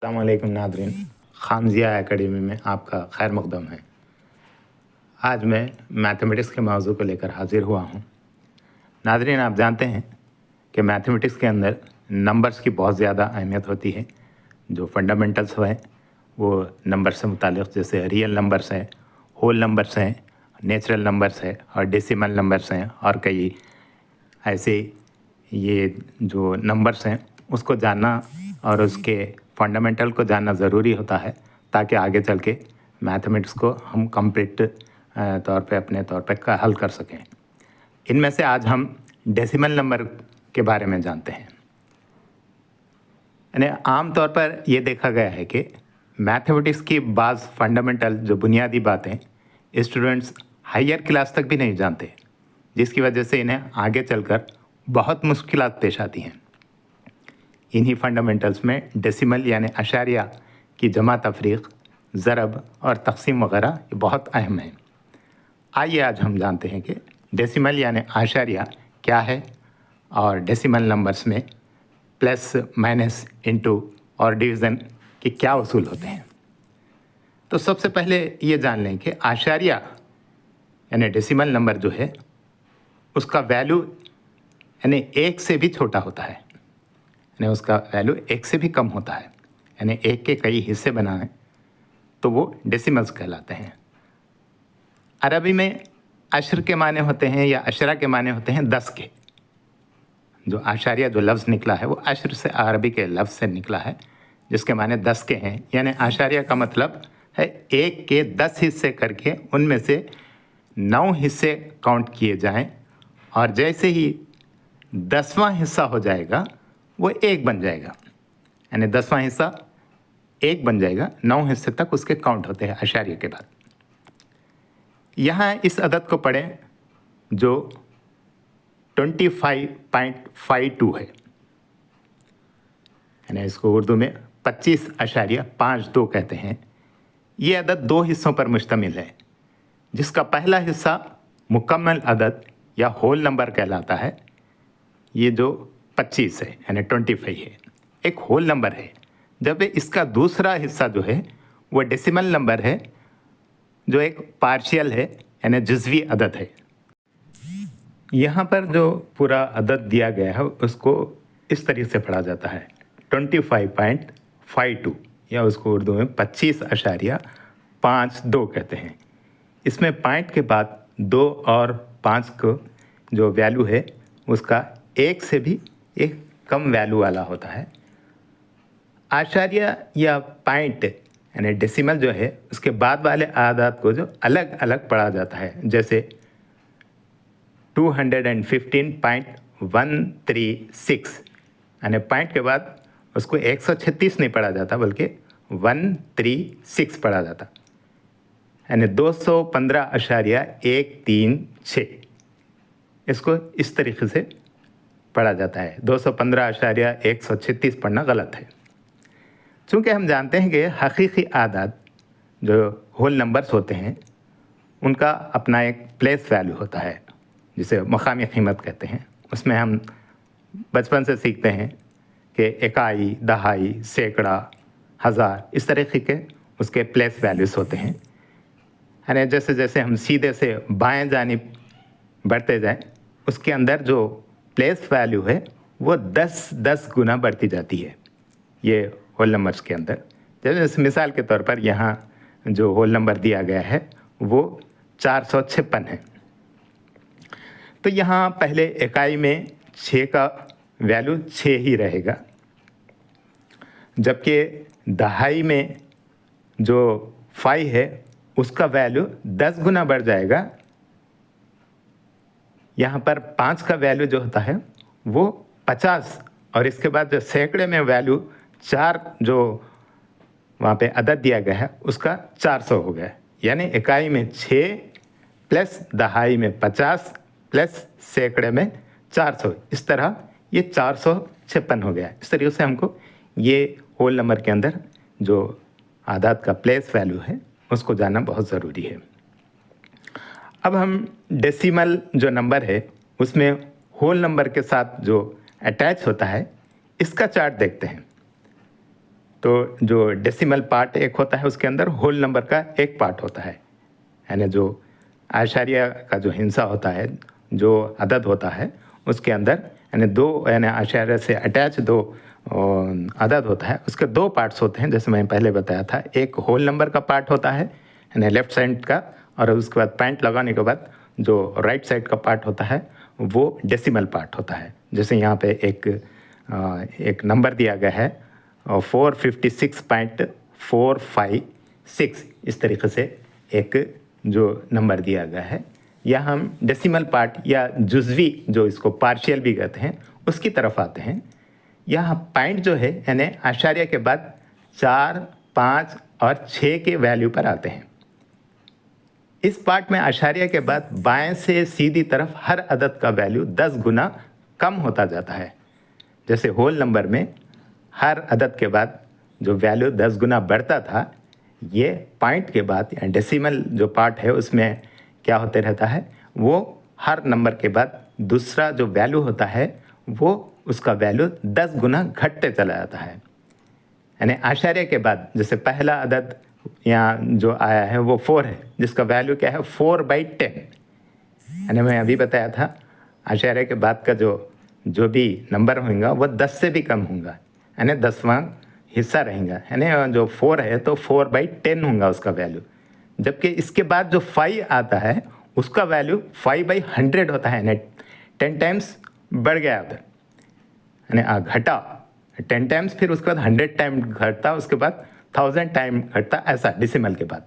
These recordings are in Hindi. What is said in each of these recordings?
अस्सलामुअलैकुम नादरीन, खामजिया एकेडमी में आपका खैर मकदम है। आज मैं मैथमेटिक्स के मौजू को लेकर हाजिर हुआ हूँ। नादरीन, आप जानते हैं कि मैथमेटिक्स के अंदर नंबर्स की बहुत ज़्यादा अहमियत होती है। जो फंडामेंटल्स हैं वो नंबर से मुताल्लिक़, जैसे रियल नंबर्स हैं, होल नंबर्स हैं, नेचुरल नंबर्स हैं और डेसिमल नंबर्स हैं और कई ऐसे ये जो नंबर्स हैं उसको जानना और उसके फंडामेंटल को जानना ज़रूरी होता है, ताकि आगे चल के मैथमेटिक्स को हम कंप्लीट तौर पे अपने तौर पे हल कर सकें। इनमें से आज हम डेसिमल नंबर के बारे में जानते हैं। यानी आम तौर पर ये देखा गया है कि मैथमेटिक्स की बाज़ फंडामेंटल जो बुनियादी बातें स्टूडेंट्स हायर क्लास तक भी नहीं जानते, जिसकी वजह से इन्हें आगे चलकर बहुत मुश्किलात पेश आती हैं। इन्हीं फंडामेंटल्स में डेसिमल यानी अशारिया की जमा तफरीक, ज़रब और तक़सीम वगैरह ये बहुत अहम है। आइए आज हम जानते हैं कि डेसिमल यानी आशारिया क्या है और डेसिमल नंबर्स में प्लस, माइनस, इनटू और डिवीज़न के क्या उसूल होते हैं। तो सबसे पहले ये जान लें कि आशारिया यानी डेसिमल नंबर जो है उसका वैल्यू यानी एक से भी छोटा होता है, यानी उसका वैल्यू एक से भी कम होता है, यानी एक के कई हिस्से बनाएं तो वो डेसिमल्स कहलाते हैं। अरबी में अशर के माने होते हैं या अशरा के माने होते हैं 10 के। जो आशारिया जो लफ्ज़ निकला है वो अशर से, अरबी के लफ्ज़ से निकला है, जिसके माने 10 के हैं। यानी आशारिया का मतलब है एक के 10 हिस्से करके उनमें से 9 हिस्से काउंट किए जाएं और जैसे ही 10वां हिस्सा हो जाएगा वो एक बन जाएगा, यानी 10वां हिस्सा एक बन जाएगा। 9 हिस्से तक उसके काउंट होते हैं आशारिया के बाद। यहाँ इस अदद को पढ़ें जो 25.52 है, यानी इसको उर्दू में 25.52 कहते हैं। ये अदद 2 हिस्सों पर मुश्तमिल है, जिसका पहला हिस्सा मुकम्मल अदद या होल नंबर कहलाता है। ये जो 25 है यानी 25 है, एक होल नंबर है। जब इसका दूसरा हिस्सा जो है वो डेसिमल नंबर है, जो एक पार्शियल है यानी जुज़वी अदद है। यहाँ पर जो पूरा अदद दिया गया है उसको इस तरीके से पढ़ा जाता है 25.52, या उसको उर्दू में 25.52 कहते हैं। इसमें पॉइंट के बाद 2 और 5 को जो वैल्यू है उसका एक से भी एक कम वैल्यू वाला होता है। आशारिया या पॉइंट यानी डेसिमल जो है उसके बाद वाले आदाद को जो अलग अलग पढ़ा जाता है, जैसे 215.136, यानी पॉइंट के बाद उसको 136 नहीं पढ़ा जाता बल्कि 136 पढ़ा जाता, यानी 215.136 इसको इस तरीके से पढ़ा जाता है। 215.136 पढ़ना गलत है। चूँकि हम जानते हैं कि हकीकी आदाद जो होल नंबर्स होते हैं उनका अपना एक प्लेस वैल्यू होता है, जिसे मकामी कीमत कहते हैं। उसमें हम बचपन से सीखते हैं कि इकाई, दहाई, सैकड़ा, हज़ार, इस तरीके के उसके प्लेस वैल्यूज़ होते हैं। यानी जैसे जैसे हम सीधे से बाएं जानिब बढ़ते जाएं, उसके अंदर जो प्लेस वैल्यू है वो 10 गुना बढ़ती जाती है ये होल नंबर्स के अंदर। जैसे मिसाल के तौर पर यहाँ जो होल नंबर दिया गया है वो 456 है। तो यहाँ पहले इकाई में 6 का वैल्यू 6 ही रहेगा, जबकि दहाई में जो 5 है उसका वैल्यू 10 गुना बढ़ जाएगा। यहाँ पर 5 का वैल्यू जो होता है वो 50, और इसके बाद जो सैकड़े में वैल्यू 4 जो वहाँ पे अदद दिया गया है उसका 400 हो गया। यानी इकाई में 6 प्लस दहाई में 50 प्लस सैकड़े में 400, इस तरह ये 456 हो गया। इस तरीके से हमको ये होल नंबर के अंदर जो आदाद का प्लेस वैल्यू है उसको जानना बहुत ज़रूरी है। अब हम डेसिमल जो नंबर है उसमें होल नंबर के साथ जो अटैच होता है इसका चार्ट देखते हैं। तो जो डेसिमल पार्ट एक होता है उसके अंदर होल नंबर का एक पार्ट होता है, यानी जो आशार्य का जो हिस्सा होता है, जो अदद होता है उसके अंदर यानी दो यानी आशार्य से अटैच दो अदद होता है, उसके दो पार्ट्स होते हैं। जैसे मैं पहले बताया था, एक होल नंबर का पार्ट होता है यानी लेफ्ट साइड का, और उसके बाद पॉइंट लगाने के बाद जो राइट साइड का पार्ट होता है वो डेसिमल पार्ट होता है। जैसे यहाँ पे एक नंबर दिया गया है 456.456, इस तरीके से एक जो नंबर दिया गया है, या हम डेसिमल पार्ट या जुज़वी जो इसको पार्शियल भी कहते हैं उसकी तरफ आते हैं। यहाँ पॉइंट जो है यानी आशार्य के बाद 4, 5 और 6 के वैल्यू पर आते हैं। इस पार्ट में आशार्य के बाद बाएं से सीधी तरफ हर अदद का वैल्यू 10 गुना कम होता जाता है। जैसे होल नंबर में हर अदद के बाद जो वैल्यू 10 गुना बढ़ता था, ये पॉइंट के बाद या डेसिमल जो पार्ट है उसमें क्या होते रहता है, वो हर नंबर के बाद दूसरा जो वैल्यू होता है वो उसका वैल्यू 10 गुना घटते चला जाता है। यानी आशार्य के बाद जैसे पहला अदद यहाँ जो आया है वो 4 है, जिसका वैल्यू क्या है 4/10। यानी मैं अभी बताया था आशार्य के बाद का जो भी नंबर होगा वो 10 से भी कम होगा, यानी 10वां हिस्सा रहेगा। यानी जो 4 है तो 4/10 होगा उसका वैल्यू, जबकि इसके बाद जो 5 आता है उसका वैल्यू 5/100 होता है, यानी 10 टाइम्स बढ़ गया उधर, यानी घटा 10 टाइम्स, फिर उसके बाद 100 टाइम घटता, उसके बाद 1000 टाइम घटता, ऐसा डेसिमल के बाद,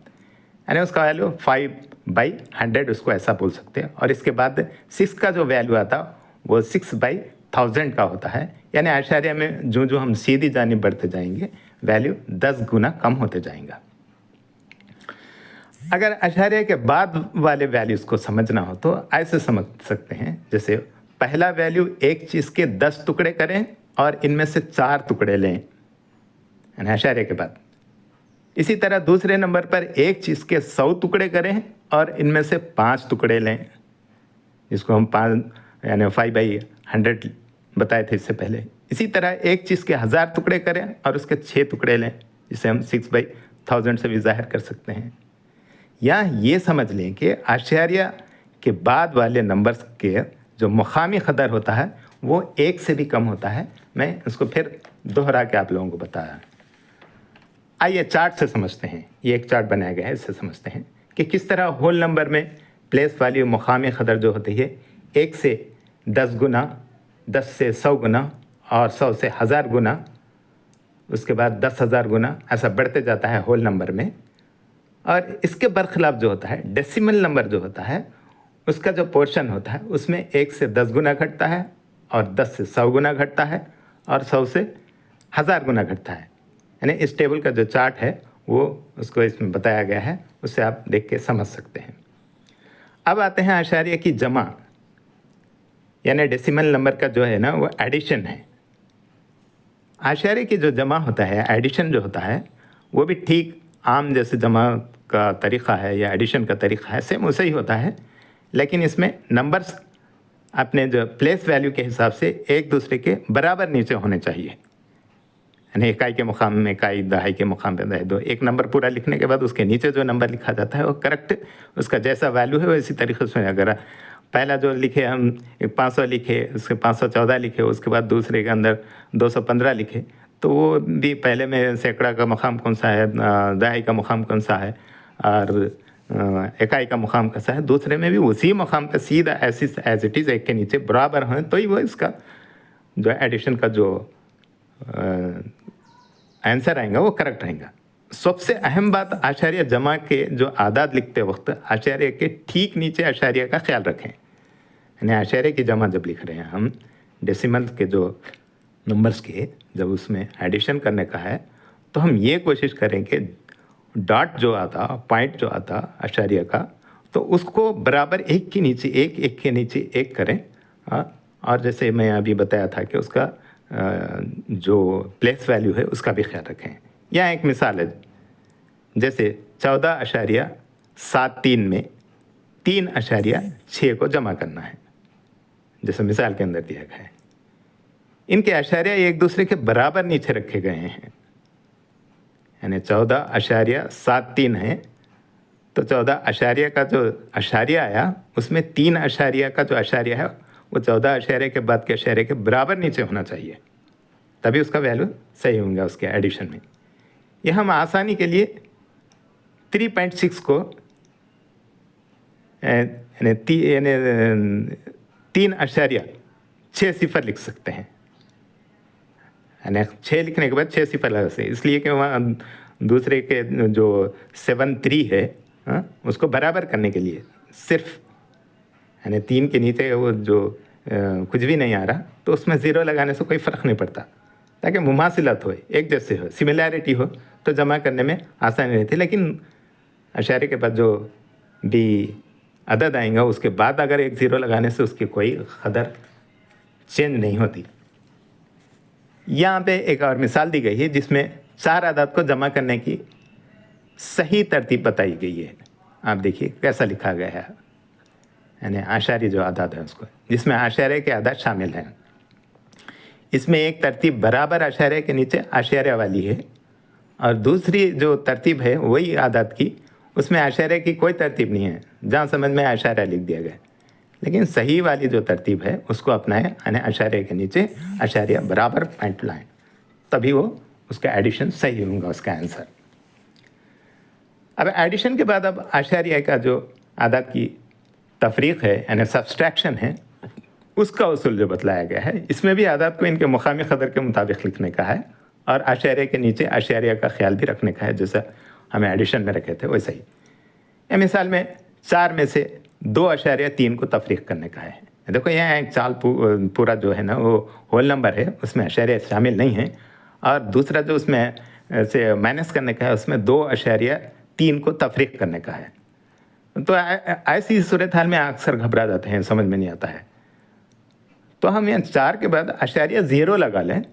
यानी उसका वैल्यू 5/100 उसको ऐसा बोल सकते हैं। और इसके बाद 6 का जो वैल्यू आता वो 6/1000 का होता है। यानी आशार्य में जो जो हम सीधी जानिब बढ़ते जाएंगे वैल्यू 10 गुना कम होते जाएगा। अगर आशार्य के बाद वाले वैल्यूज़ को समझना हो तो ऐसे समझ सकते हैं, जैसे पहला वैल्यू एक चीज़ के 10 टुकड़े करें और इनमें से 4 टुकड़े लें, यानी आशार्य के बाद। इसी तरह दूसरे नंबर पर एक चीज़ के 100 टुकड़े करें और इनमें से 5 टुकड़े लें, जिसको हम 5 यानी 5/100 बताए थे इससे पहले। इसी तरह एक चीज़ के 1000 टुकड़े करें और उसके 6 टुकड़े लें, जिसे हम 6/1000 से भी जाहिर कर सकते हैं। या ये समझ लें कि आशार्य के बाद वाले नंबर्स के जो मुकामी कदर होता है वो 1 से भी कम होता है। मैं इसको फिर दोहरा के आप लोगों को बताया। आइए चार्ट से समझते हैं। ये एक चार्ट बनाया गया है, इससे समझते हैं कि किस तरह होल नंबर में प्लेस वैल्यू मुकामी कदर जो होती है 1 से 10 गुना, 10 से 100 गुना और 100 से 1000 गुना, उसके बाद 10,000 गुना, ऐसा बढ़ते जाता है होल नंबर में। और इसके बरखिलाफ जो होता है डेसिमल नंबर जो होता है उसका जो पोर्शन होता है उसमें 1 से 10 गुना घटता है और 10 से 100 गुना घटता है और 100 से 1000 गुना घटता है। यानी इस टेबल का जो चार्ट है वो उसको इसमें बताया गया है, उससे आप देख के समझ सकते हैं। अब आते हैं आशार्य की जमा, यानी डेसिमल नंबर का जो है ना वो एडिशन है। आशार्य की जो जमा होता है, एडिशन जो होता है, वो भी ठीक आम जैसे जमा का तरीक़ा है या एडिशन का तरीक़ा है, सेम वैसे ही होता है, लेकिन इसमें नंबर्स अपने जो प्लेस वैल्यू के हिसाब से एक दूसरे के बराबर नीचे होने चाहिए। यानी इकाई के मुकाम में इकाई, दहाई के मुकाम पे दहाई, दो, एक नंबर पूरा लिखने के बाद उसके नीचे जो नंबर लिखा जाता है वो करेक्ट उसका जैसा वैल्यू है वैसी तरीके से। अगर पहला जो लिखे हम 500 लिखे, उसके 514 लिखे, उसके बाद दूसरे के अंदर 215 लिखे, तो वो भी पहले में सैकड़ा का मुकाम कौन सा है, दहाई का मुकाम कौन सा है और इकाई का मुकाम कैसा है, दूसरे में भी उसी मुकाम पे सीधा ऐसी एज इट इज़ एक के नीचे बराबर हैं, तो ही वो इसका जो एडिशन का जो आंसर आएगा वो करेक्ट रहेगा। सबसे अहम बात आशार्य जमा के जो आदाद लिखते वक्त आशार्य के ठीक नीचे आशार्य का ख्याल रखें। यानी आशार्य की जमा जब लिख रहे हैं हम डेसिमल के जो नंबर्स के, जब उसमें एडिशन करने का है तो हम ये कोशिश करें कि डॉट जो आता, पॉइंट जो आता आशार्य का, तो उसको बराबर एक के नीचे एक, एक के नीचे एक करें। और जैसे मैं अभी बताया था कि उसका जो प्लेस वैल्यू है उसका भी ख्याल रखें। यहाँ एक मिसाल है, जैसे 14.73 में 3.6 को जमा करना है, जैसे मिसाल के अंदर दिया गया है। इनके आशार्य एक दूसरे के बराबर नीचे रखे गए हैं, यानी 14.73 है, तो 14 अशारिया का जो अशारिया आया उसमें 3 अशारिया का जो अशारिया है वो 14 अशारिया के बाद के अशारिया के बराबर नीचे होना चाहिए, तभी उसका वैल्यू सही होगा उसके एडिशन में। यह हम आसानी के लिए 3.6 को यानी 3.6 सिफर लिख सकते हैं, यानी 6 लिखने के बाद 6 सिफर लगा से, इसलिए कि वहाँ दूसरे के जो 7-3 है उसको बराबर करने के लिए सिर्फ यानी 3 के नीचे वो जो कुछ भी नहीं आ रहा तो उसमें ज़ीरो लगाने से कोई फ़र्क नहीं पड़ता, ताकि मुमासिलत हो, एक जैसे हो, सिमिलैरिटी हो तो जमा करने में आसानी रहती। लेकिन अशारे के बाद जो भी अदद आएगा उसके बाद अगर एक ज़ीरो लगाने से उसकी कोई कदर चेंज नहीं होती। यहाँ पे एक और मिसाल दी गई है जिसमें 4 अदद को जमा करने की सही तरतीब बताई गई है। आप देखिए कैसा लिखा गया है, यानी आशारी जो अदद है उसको, जिसमें आशारे के अदद शामिल हैं। इसमें एक तरतीब बराबर आशारे के नीचे आशारे वाली है और दूसरी जो तरतीब है वही अदद की, उसमें आशारे की कोई तरतीब नहीं है, जहाँ समझ में आशारा लिख दिया गया। लेकिन सही वाली जो तरतीब है उसको अपनाएं, यानी आशारे के नीचे आशारिया बराबर पॉइंट लाएं, तभी वो उसका एडिशन सही होगा, उसका आंसर। अब एडिशन के बाद अब आशारिया का जो अदद की तफरीक है यानी सब्सट्रैक्शन है, उसका उसूल जो बतलाया गया है, इसमें भी अदद को इनके मुकामी कदर के मुताबिक लिखने का है और आशारिया के नीचे आशारिया का ख्याल भी रखने का है, जैसा हमें एडिशन में रखे थे वैसे ही। या मिसाल में 4 में से 2.3 को तफरीक करने का है। देखो यहाँ एक चाल पूरा जो है ना वो होल नंबर है, उसमें अशारिया शामिल नहीं है, और दूसरा जो उसमें से माइनस करने का है उसमें 2.3 को तफरीक करने का है। तो ऐसी सूरत हाल में अक्सर घबरा जाते हैं, समझ में नहीं आता है। तो हम यहाँ 4 के बाद अशारिया 0 लगा लें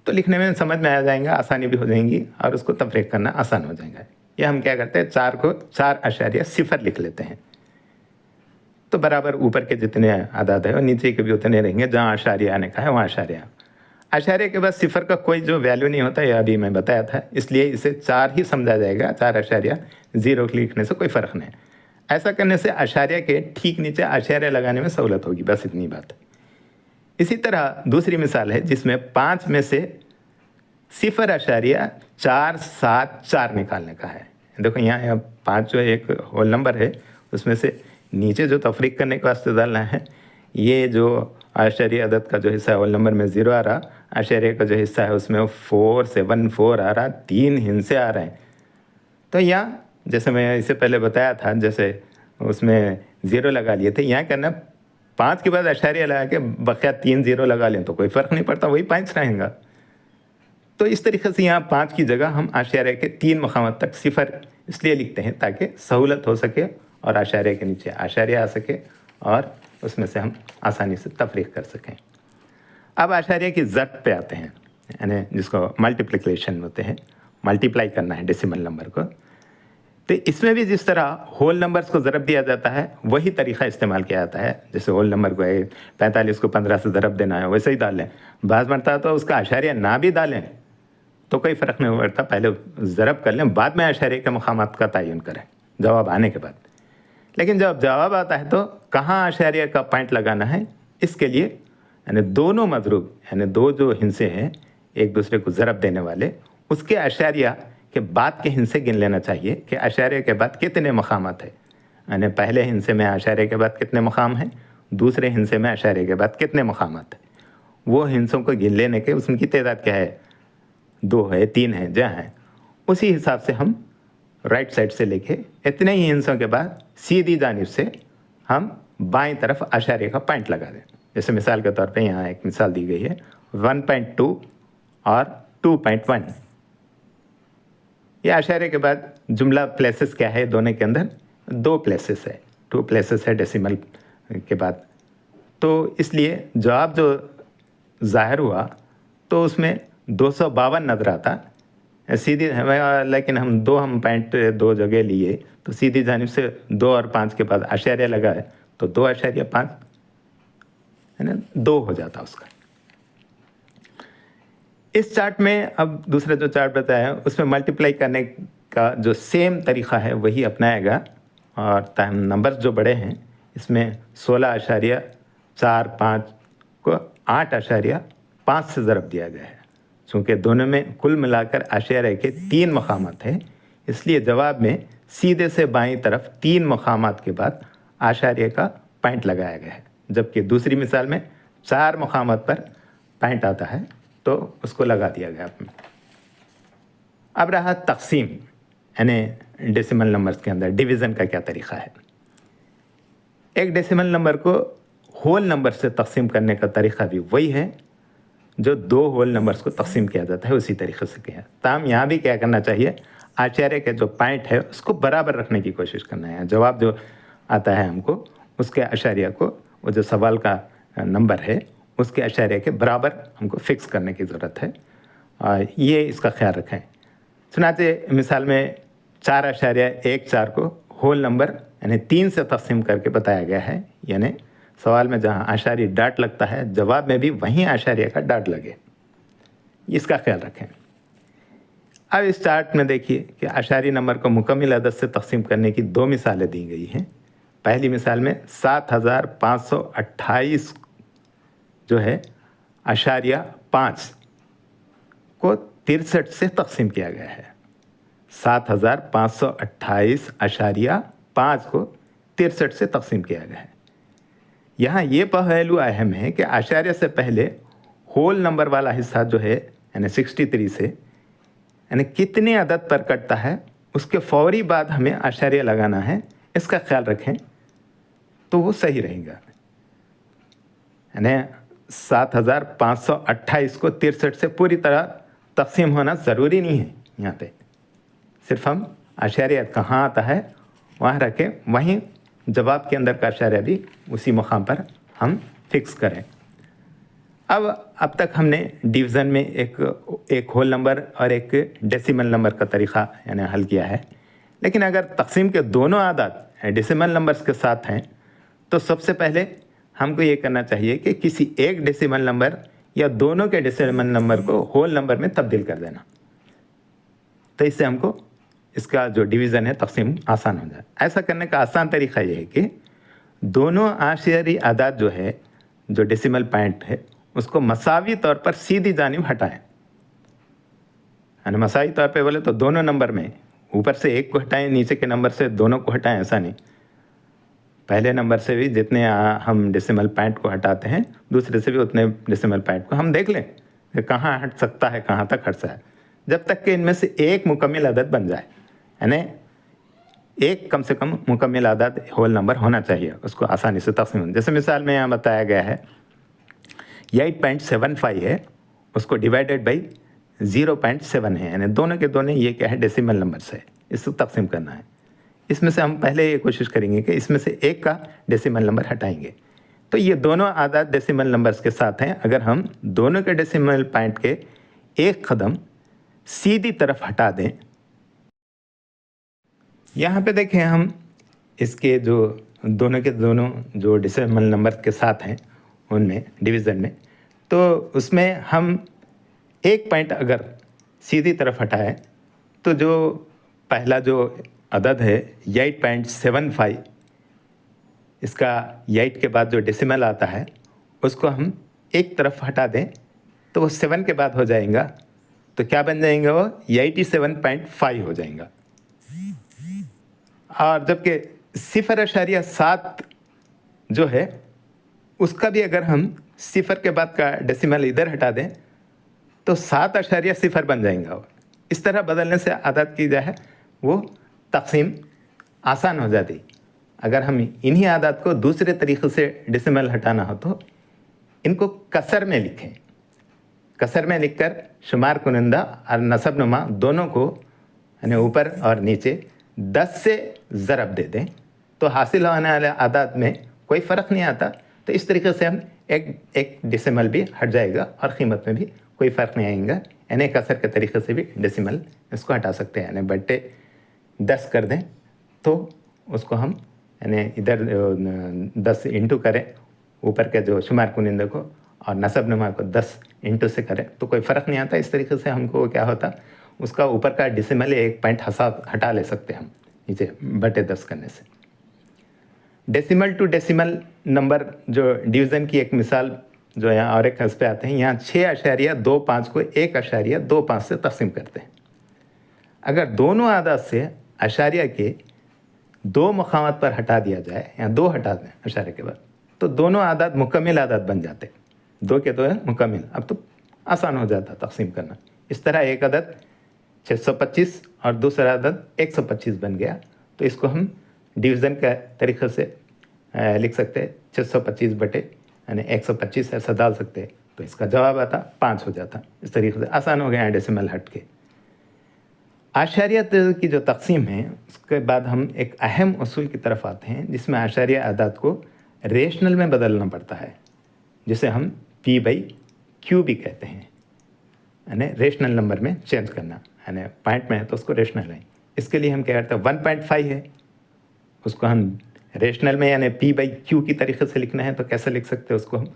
तो लिखने में समझ में आ जाएगा, आसानी भी हो जाएंगी और उसको तफरीक करना आसान हो जाएगा। यह हम क्या करते हैं, 4 को 4.0 लिख लेते हैं, तो बराबर ऊपर के जितने अदद है और नीचे के भी उतने रहेंगे, जहाँ आशारिया आने का है वहाँ आशारिया। आशारिया के बाद सिफर का कोई जो वैल्यू नहीं होता, यह अभी मैं बताया था, इसलिए इसे 4 ही समझा जाएगा। 4.0 लिखने से कोई फ़र्क नहीं। ऐसा करने से आशारिया के ठीक नीचे आशारिया लगाने में सहूलत होगी, बस इतनी बात है। इसी तरह दूसरी मिसाल है जिसमें 5 में से 0.474 निकालने का है। देखो यहाँ 5 जो एक होल नंबर है उसमें से नीचे जो तफरीक करने के वास्ते डालना है, ये जो आशारिया अदद का जो हिस्सा है होल नंबर में 0 आ रहा, आशारिया का जो हिस्सा है उसमें 474 आ रहा, 3 हिस्से आ रहे हैं। तो यहाँ जैसे मैं इससे पहले बताया था, जैसे उसमें 0 लगा लिए थे, यहाँ करना 5 के बाद आशारिया लगा के बकिया 3 0 लगा लें तो कोई फ़र्क नहीं पड़ता, वही 5 रहेगा। तो इस तरीके से यहाँ 5 की जगह हम आशारिया के 3 मकामात तक सिफर इसलिए लिखते हैं ताकि सहूलत हो सके और आशारिया के नीचे आशारिया आ सके और उसमें से हम आसानी से तफरीक कर सकें। अब आशारिया की ज़ब्त पे आते हैं, यानी जिसको मल्टीप्लिकेशन होते हैं, मल्टीप्लाई करना है डेसिमल नंबर को। तो इसमें भी जिस तरह होल नंबर्स को ज़रब दिया जाता है वही तरीक़ा इस्तेमाल किया जाता है। जैसे होल नंबर को 45 को 15 से ज़रब देना है वैसे ही डालें। बाज़ मरता तो उसका आशारिया ना भी डालें तो कोई फ़र्क नहीं पड़ता, पहले ज़रब कर लें, बाद में आशारिया के मकामात का तयन करें जवाब आने के बाद। लेकिन जब जवाब आता है तो कहाँ आशारिया का पॉइंट लगाना है, इसके लिए यानी दोनों मज़रूब यानी दो जो हिस्से हैं एक दूसरे को ज़रब देने वाले, उसके आशारिया के बाद के हिस्से गिन लेना चाहिए कि आशारिया के बाद कितने मकामात है। यानी पहले हिस्से में आशारिया के बाद कितने मकाम हैं, दूसरे हिस्से में आशारिया के बाद कितने मकामात हैं, वो हिस्सों को गिन लेने के उसकी तादाद क्या है, 2 है 3 है जहाँ है, उसी हिसाब से हम राइट साइड से लेके इतने ही हिस्सों के बाद सीधी जानिब से हम बाएं तरफ आशारिया का पॉइंट लगा दें। जैसे मिसाल के तौर पे यहाँ एक मिसाल दी गई है 1.2 और 2.1। ये आशारिया के बाद जुमला प्लेसेस क्या है, दोनों के अंदर 2 प्लेसेस है, 2 प्लेसेस है डेसिमल के बाद। तो इसलिए जवाब जो ज़ाहिर हुआ तो उसमें 252 नज़र आता सीधी, लेकिन हम 2.2 जगह लिए तो सीधी जानिब से 2 और 5 के बाद आशारिया लगा है तो 2.5 है ना, 2 हो जाता उसका। इस चार्ट में अब दूसरा जो चार्ट बताया है उसमें मल्टीप्लाई करने का जो सेम तरीक़ा है वही अपनाएगा, और टाइम नंबर्स जो बड़े हैं इसमें 16.45 को 8.5 से ज़रब दिया गया है। चूँकि दोनों में कुल मिलाकर आशार्य के 3 मकामात हैं, इसलिए जवाब में सीधे से बाईं तरफ 3 मकामात के बाद आशार्य का पॉइंट लगाया गया है, जबकि दूसरी मिसाल में 4 मकामात पर पॉइंट आता है तो उसको लगा दिया गया। अब रहा तकसीम, यानी डेसिमल नंबर्स के अंदर डिवीज़न का क्या तरीक़ा है। एक डेसिमल नंबर को होल नंबर से तकसीम करने का तरीक़ा भी वही है जो 2 होल नंबर्स को तकसीम किया जाता है, उसी तरीक़े से किया। ताम यहाँ भी क्या करना चाहिए, आचार्य के जो पॉइंट है उसको बराबर रखने की कोशिश करना है। जवाब जो आता है हमको उसके आशार्य को, वो जो सवाल का नंबर है उसके आशार्य के बराबर हमको फिक्स करने की ज़रूरत है, और ये इसका ख्याल रखें। सुनाते मिसाल में 4.14 को होल नंबर यानी 3 से तकसीम करके बताया गया है, यानी सवाल में जहाँ आशार्य डॉट लगता है जवाब में भी वहीं आशार्य का डॉट लगे, इसका ख्याल रखें। अब इस चार्ट में देखिए कि आशार्य नंबर को मुकम्मल अदद से तकसीम करने की 2 मिसालें दी गई हैं। पहली मिसाल में 7528 जो है आशार्य 5 को 63 से तकसीम किया गया है। 7528.5 को 63 से तकसीम किया गया है। यहाँ ये पहलू अहम है कि आशार्य से पहले होल नंबर वाला हिस्सा जो है यानी 63 से यानी कितने अदद पर कटता है, उसके फौरी बाद हमें आशार्य लगाना है, इसका ख्याल रखें तो वो सही रहेगा। यानी 7528 को 63 से पूरी तरह तकसीम होना ज़रूरी नहीं है। यहाँ पे सिर्फ हम आशार्य कहाँ आता है वहाँ रखें, वहीं जवाब के अंदर का आशार्य भी उसी मुकाम पर हम फिक्स करें। अब तक हमने डिवीज़न में एक होल नंबर और एक डेसिमल नंबर का तरीक़ा यानी हल किया है, लेकिन अगर तकसीम के दोनों आदात डेसिमल नंबर्स के साथ हैं तो सबसे पहले हमको ये करना चाहिए कि किसी एक डेसिमल नंबर या दोनों के डेसिमल नंबर को होल नंबर में तब्दील कर देना, तो इससे हमको इसका जो डिवीज़न है तकसीम आसान हो जाए। ऐसा करने का आसान तरीक़ा ये है कि दोनों आशियारी आदात जो है, जो डेसिमल पॉइंट है, उसको मसावी तौर पर सीधी जानिब हटाएं। यानी मसावी तौर पे बोले तो दोनों नंबर में ऊपर से एक को हटाएं, नीचे के नंबर से दोनों को हटाएं, ऐसा नहीं। पहले नंबर से भी जितने हम डेसिमल पॉइंट को हटाते हैं, दूसरे से भी उतने डेसिमल पॉइंट को हम देख लें कि कहाँ हट सकता है, कहाँ तक हट सकता है, जब तक कि इनमें से एक मुकम्मल अदद बन जाए। यानी एक कम से कम मुकम्मल अदद होल नंबर होना चाहिए, उसको आसानी से तकसीम। जैसे मिसाल में यहाँ बताया गया है 8.75 है, उसको डिवाइडेड बाई 0.7 है, यानी दोनों के दोनों ये क्या है डेसिमल नंबर से, इसको तकसीम करना है। इसमें से हम पहले ये कोशिश करेंगे कि इसमें से एक का डेसिमल नंबर हटाएंगे, तो ये दोनों आदाद डेसिमल नंबर्स के साथ हैं। अगर हम दोनों के डेसिमल पॉइंट के एक कदम सीधी तरफ हटा दें, यहाँ पे देखें हम इसके जो दोनों के दोनों जो डेसिमल नंबर के साथ हैं उनमें डिवीज़न में, तो उसमें हम एक पॉइंट अगर सीधी तरफ हटाएं तो जो पहला जो अदद है 8.75, इसका 8 के बाद जो डेसिमल आता है उसको हम एक तरफ हटा दें तो वो 7 के बाद हो जाएगा, तो क्या बन जाएगा वो 87.5 हो जाएगा। और जबकि 0.7 जो है उसका भी अगर हम 0 के बाद का डेसिमल इधर हटा दें तो 7.0 बन जाएगा। वो इस तरह बदलने से आदत की जाए वो तकसीम आसान हो जाती। अगर हम इन्हीं आदत को दूसरे तरीक़े से डेसिमल हटाना हो तो इनको कसर में लिखें। कसर में लिखकर शुमार कुनिंदा और नसब नुमा दोनों को यानी ऊपर और नीचे 10 से ज़रब दे दें तो हासिल होने वाले आदात में कोई फ़र्क नहीं आता। तो इस तरीके से हम एक डेसिमल भी हट जाएगा और क़ीमत में भी कोई फ़र्क नहीं आएगा। यानी कसर के तरीके से भी डेसिमल इसको हटा सकते हैं। यानी बट्टे 10 कर दें तो उसको हम यानी इधर 10 इंटू करें ऊपर के जो शुमार कुनिंदे को और नसब नुमा को 10 इंटू से करें तो कोई फ़र्क नहीं आता। इस तरीके से हमको क्या होता, उसका ऊपर का डेसिमल एक पॉइंट हटा ले सकते हैं हम नीचे बटे 10 करने से। डेसिमल टू डेसिमल नंबर जो डिवीज़न की एक मिसाल जो यहाँ और एक इस पे आते हैं, यहाँ 6.25 को 1.25 से तकसीम करते हैं। अगर दोनों आदाद से अशारिया के 2 मकामात पर हटा दिया जाए या 2 हटा दें अशारे के बाद, तो दोनों आदाद मुकम्मिल आदाद बन जाते। 2 के 2 है मुकम्मिल, अब तो आसान हो जाता तकसीम करना। इस तरह एक अदद 625 और दूसरा अदद 125 बन गया, तो इसको हम डिवीज़न के तरीक़े से लिख सकते हैं 625 बटे यानी 125 ऐसा डाल सकते हैं, तो इसका जवाब आता 5 हो जाता। इस तरीके से आसान हो गया डेसिमल हट के। आशारिया की जो तकसीम है उसके बाद हम एक अहम उसूल की तरफ आते हैं जिसमें आशारिया आदाद को रेशनल में बदलना पड़ता है, जिसे हम P/Q भी कहते हैं, यानी रेशनल नंबर में चेंज करना, यानी पॉइंट में है तो उसको रेशनल है। इसके लिए हम क्या करते हैं 1.5 है, उसको हम रेशनल में यानी P/Q की तरीके से लिखना है तो कैसे लिख सकते हैं उसको हम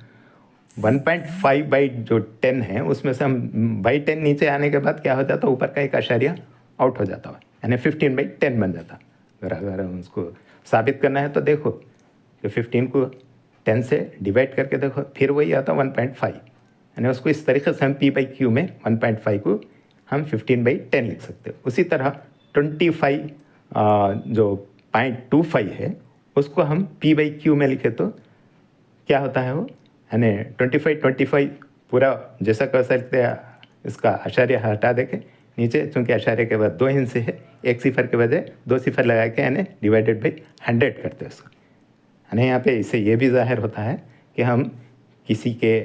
1.5/10 है उसमें से हम 10 नीचे आने के बाद क्या हो जाता है ऊपर का एक आशारिया आउट हो जाता है, यानी 15/10 बन जाता। अगर हम उसको साबित करना है तो देखो कि 15 को 10 से डिवाइड करके देखो, फिर वही आता 1.5, यानी उसको इस तरीके से हम P/Q में 1.5 को हम 15/10 लिख सकते हैं। उसी तरह 25 जो 0.25 है उसको हम P/Q में लिखे तो क्या होता है वो, यानी 25 पूरा जैसा कर सकते हैं, इसका आशारिया हटा देके नीचे, चूँकि आशारिया के बाद 2 हिस्से है, एक सिफर के बजाय 2 सिफर लगा के यानी डिवाइडेड बाई 100 करते हैं उसको। यानी यहाँ पे इससे ये भी ज़ाहिर होता है कि हम किसी के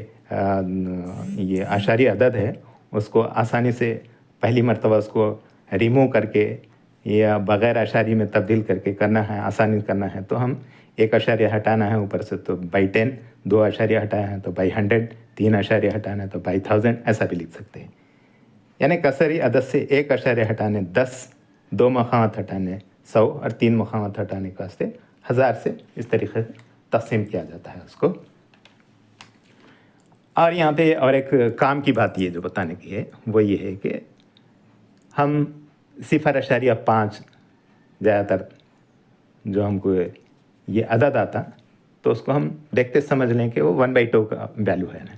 ये आशारिया अदद है उसको आसानी से पहली मरतबा उसको रिमूव करके या बग़ैर आशारी में तब्दील करके करना है, आसानी करना है, तो हम 1 आशारिया हटाना है ऊपर से तो by10, 2 आशारिया हटाया है तो by100, 3 आशारिया हटाना है तो by1000, ऐसा भी लिख सकते हैं। यानी कसरी अदद से 1 आशारिया हटाने 10, 2 मकामात हटाने 100 और 3 मकामात हटाने के वास्ते 1000 से इस तरीके से तकसीम किया जाता है उसको। और यहाँ पे और एक काम की बात ये जो बताने की है वो ये है कि हम 0.5 ज़्यादातर जो हमको ये अदद आता तो उसको हम देखते समझ लें कि वो 1/2 का वैल्यू है ना,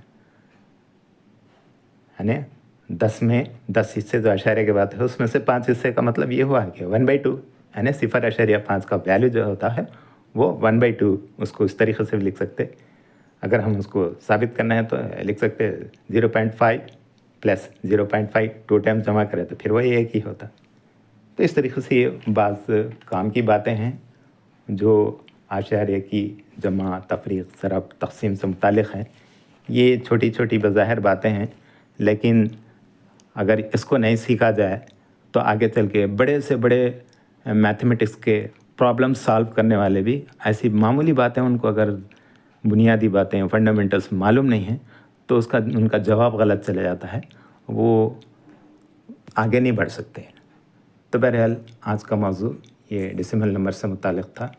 यानी 10 में 10 हिस्से जो आशारिया के बाद है उसमें से 5 हिस्से का मतलब ये हुआ कि 1/2, यानी 0.5 का वैल्यू जो होता है वो 1/2, उसको इस तरीके से भी लिख सकते। अगर हम उसको साबित करना है तो लिख सकते 0.5 प्लस 0.5 2 टाइम जमा करें तो फिर वही एक ही होता। तो इस तरीके से ये बाज़ काम की बातें हैं जो आशारिया की जमा, तफरीक, ज़रब, तक़सीम से मुतालिक़ हैं। ये छोटी छोटी बज़ाहिर बातें हैं, लेकिन अगर इसको नहीं सीखा जाए तो आगे चल के बड़े से बड़े मैथमेटिक्स के प्रॉब्लम सॉल्व करने वाले भी ऐसी मामूली बातें, उनको अगर बुनियादी बातें, फंडामेंटल्स मालूम नहीं हैं तो उनका जवाब गलत चला जाता है, वो आगे नहीं बढ़ सकते। तो बहरहाल आज का मौजू ये डेसिमल नंबर से मुताल्लिक़ था।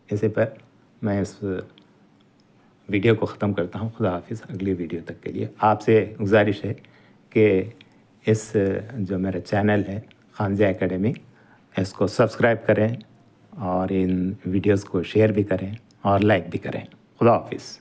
इसी पर मैं इस वीडियो को ख़त्म करता हूँ। खुदा हाफिज़। अगली वीडियो तक के लिए आपसे गुजारिश है कि इस जो मेरा चैनल है खानज़ा एकेडमी, इसको सब्सक्राइब करें और इन वीडियोस को शेयर भी करें और लाइक भी करें। खुदा हाफिज़।